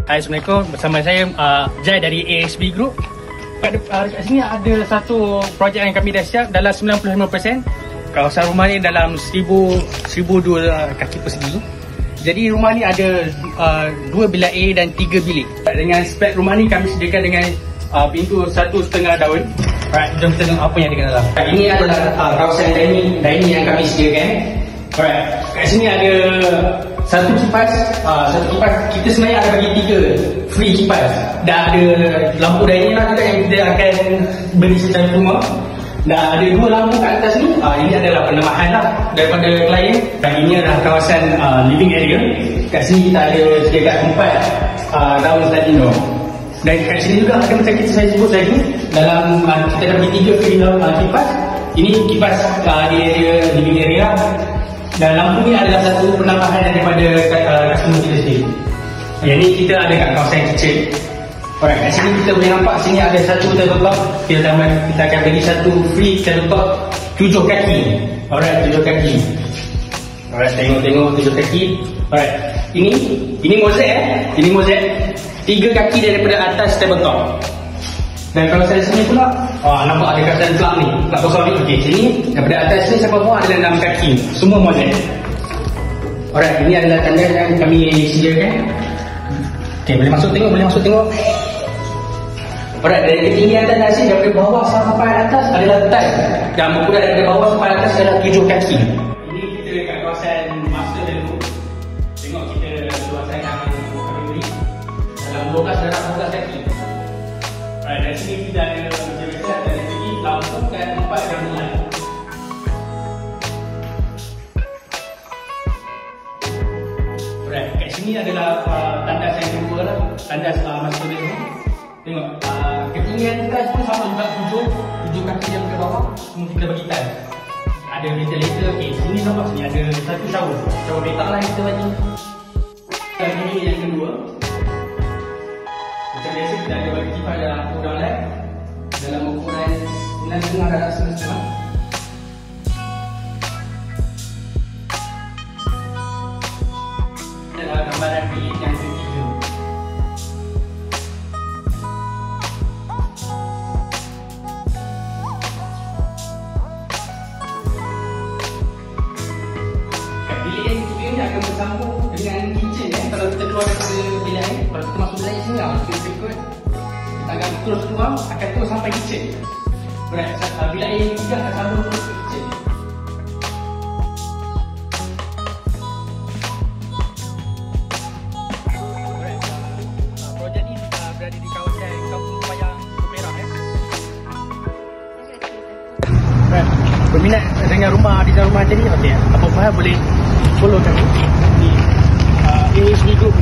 Hai, Assalamualaikum. Bersama saya Jai dari ASB Group. Dekat sini ada satu projek yang kami dah siap dalam 95%. Kawasan rumah ni dalam 1,002 kaki persegi. Jadi rumah ni ada 2 bilik A dan 3 bilik. Dengan spek rumah ni kami sediakan dengan pintu 1,5 daun. Alright, jom kita tengok apa yang ada kat dalam. Ini adalah kawasan dining yang kami sediakan. Alright, kat sini ada satu kipas. Kita sebenarnya ada bagi 3 free kipas. Dah ada lampu dining lah juga yang kita akan beli secara rumah. Dah ada 2 lampu kat atas ni. Ini adalah penambahan lah daripada klien. Dan ini adalah kawasan living area. Kat sini kita ada sediakan 4 daun sliding indoor. Dan kat sini juga macam saya sebut tadi, dalam kita ada bagi 3 free kipas. Ini kipas di area living area. Dan lampu ni adalah satu penambahan daripada customer kita sendiri. Yang ni kita ada kat kawasan kitchen. Alright, kat sini kita boleh nampak sini ada satu tabletop. Kita akan bagi satu free tabletop 7 kaki. Alright, 7 kaki. Alright, tengok 7 kaki. Alright, ini mozaik Ini mozaik 3 kaki daripada atas tabletop. Dan kalau saya sini pula, nampak ada kawasan plug ni, plug kosong ni. Okey, sini daripada atas ni sampai bawah adalah 6 kaki. Semua mozaik. Alright, ini adalah tanda yang kami sediakan. Okey, boleh masuk tengok. Alright, dari ketinggian tandas ni daripada bawah sampai atas adalah tile. Dan ukuran daripada bawah sampai atas adalah 7 kaki. Ini kita dekat kawasan master bedroom. Tengok kita luasan yang kami beri dalam 12 kaki. Alright, dari sini kita ada meja besar dari segi lampu dan 4 gamelan. Alright, kat sini adalah tandas yang kedua lah, tandas master bedroom. Tengok, ketinggian tiles pun sama juga 7 kaki yang ke bawah, semua kita bagi tiles. Ada ventilator, okey, sini nampak sini ada satu shower petak lah yang kita bagi. Dan ini yang kedua. Macam biasa kita ada bagi kipas dalam lampu downlight dalam ukuran 9.5 darab 9.5. Adalah gambaran bilik yang ketiga. Bilik yang ketiga ni akan bersambung dengan kitchen. Kalau kita keluar daripada bilik ni, kalau kita masuk bilik sini, kita ikut, kita akan terus keluar, akan terus sampai kitchen. Alright, bilik yang ketiga akan sambung terus ke kitchen. Alright, projek ni berada di kawasan Kampung Payang Pemerah. Alright, berminat dengan desain rumah macam ni, okey, apa-apa boleh follow kami di ASB Group.